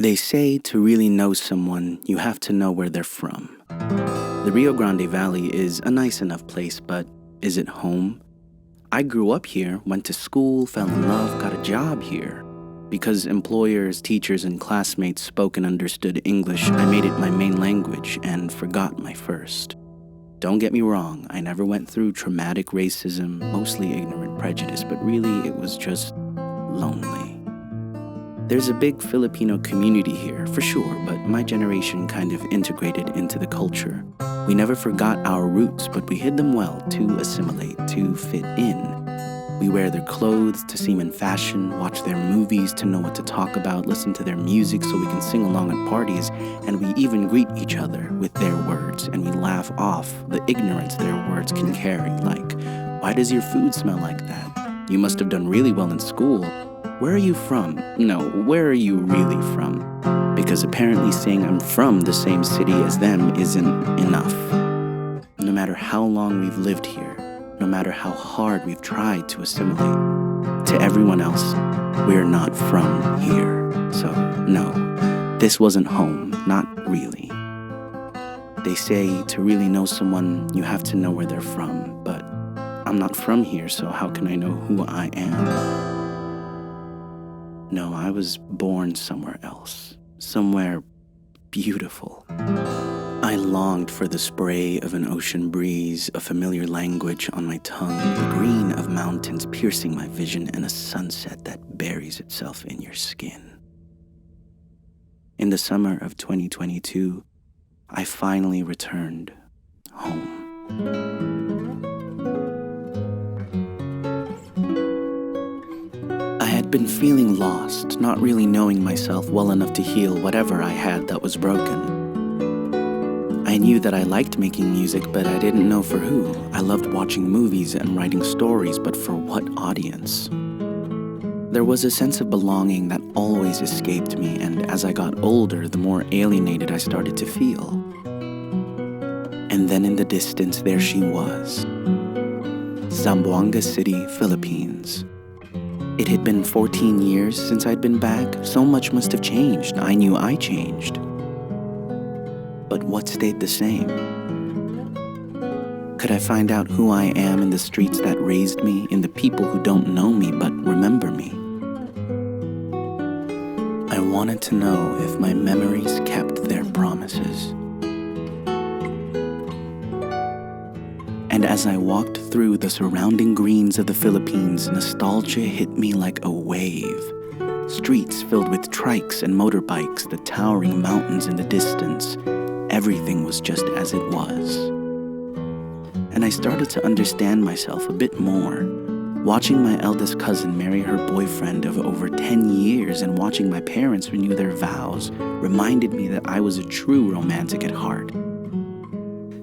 They say to really know someone, you have to know where they're from. The Rio Grande Valley is a nice enough place, but is it home? I grew up here, went to school, fell in love, got a job here. Because employers, teachers, and classmates spoke and understood English, I made it my main language and forgot my first. Don't get me wrong, I never went through traumatic racism, mostly ignorant prejudice, but really it was just lonely. There's a big Filipino community here, for sure, but my generation kind of integrated into the culture. We never forgot our roots, but we hid them well to assimilate, to fit in. We wear their clothes to seem in fashion, watch their movies to know what to talk about, listen to their music so we can sing along at parties, and we even greet each other with their words, and we laugh off the ignorance their words can carry, like, "Why does your food smell like that? You must have done really well in school. Where are you from? No, where are you really from?" Because apparently saying I'm from the same city as them isn't enough. No matter how long we've lived here, no matter how hard we've tried to assimilate, to everyone else, we're not from here. So, no, this wasn't home, not really. They say to really know someone, you have to know where they're from, but I'm not from here, so how can I know who I am? No, I was born somewhere else, somewhere beautiful. I longed for the spray of an ocean breeze, a familiar language on my tongue, the green of mountains piercing my vision, and a sunset that buries itself in your skin. In the summer of 2022, I finally returned home. I had been feeling lost, not really knowing myself well enough to heal whatever I had that was broken. I knew that I liked making music, but I didn't know for who. I loved watching movies and writing stories, but for what audience? There was a sense of belonging that always escaped me, and as I got older, the more alienated I started to feel. And then in the distance, there she was. Zamboanga City, Philippines. It had been 14 years since I'd been back. So much must have changed. I knew I changed. But what stayed the same? Could I find out who I am in the streets that raised me, in the people who don't know me but remember me? I wanted to know if my memories kept their promises. And as I walked through the surrounding greens of the Philippines, nostalgia hit me like a wave. Streets filled with trikes and motorbikes, the towering mountains in the distance. Everything was just as it was. And I started to understand myself a bit more. Watching my eldest cousin marry her boyfriend of over 10 years and watching my parents renew their vows reminded me that I was a true romantic at heart.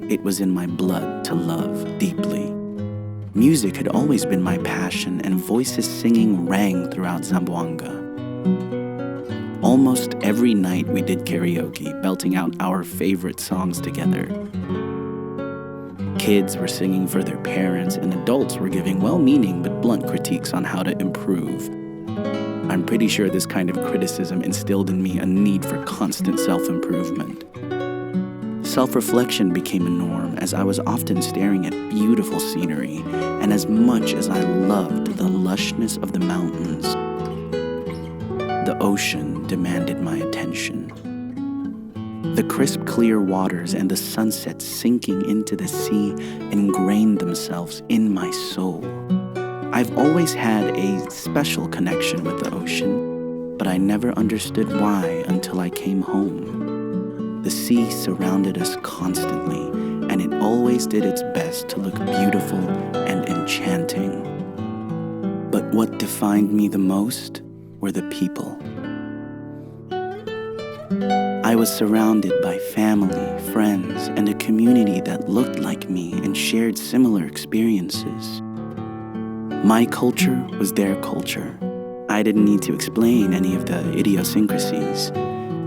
It was in my blood to love deeply. Music had always been my passion, and voices singing rang throughout Zamboanga. Almost every night we did karaoke, belting out our favorite songs together. Kids were singing for their parents, and adults were giving well-meaning but blunt critiques on how to improve. I'm pretty sure this kind of criticism instilled in me a need for constant self-improvement. Self-reflection became a norm as I was often staring at beautiful scenery, and as much as I loved the lushness of the mountains, the ocean demanded my attention. The crisp, clear waters and the sunset sinking into the sea ingrained themselves in my soul. I've always had a special connection with the ocean, but I never understood why until I came home. The sea surrounded us constantly, and it always did its best to look beautiful and enchanting. But what defined me the most were the people. I was surrounded by family, friends, and a community that looked like me and shared similar experiences. My culture was their culture. I didn't need to explain any of the idiosyncrasies.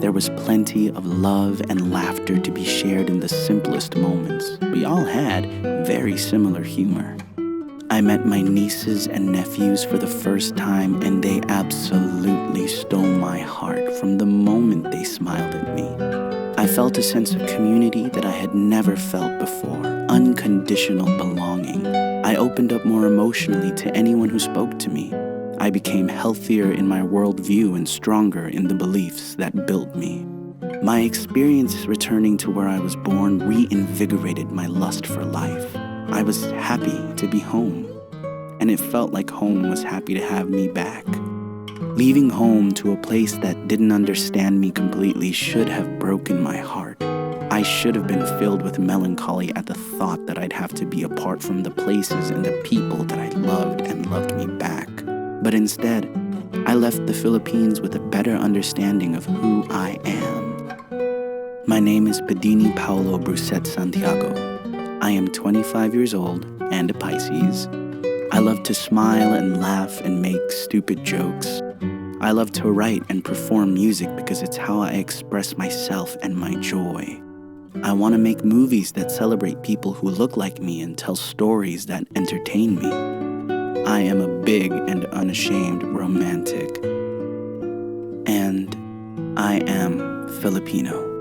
There was plenty of love and laughter to be shared in the simplest moments. We all had very similar humor. I met my nieces and nephews for the first time, and they absolutely stole my heart from the moment they smiled at me. I felt a sense of community that I had never felt before, unconditional belonging. I opened up more emotionally to anyone who spoke to me. I became healthier in my worldview and stronger in the beliefs that built me. My experience returning to where I was born reinvigorated my lust for life. I was happy to be home, and it felt like home was happy to have me back. Leaving home to a place that didn't understand me completely should have broken my heart. I should have been filled with melancholy at the thought that I'd have to be apart from the places and the people that I loved and loved me back. But instead, I left the Philippines with a better understanding of who I am. My name is Padini Paulo Bruset Santiago. I am 25 years old and a Pisces. I love to smile and laugh and make stupid jokes. I love to write and perform music because it's how I express myself and my joy. I want to make movies that celebrate people who look like me and tell stories that entertain me. I am a big and unashamed romantic. And I am Filipino.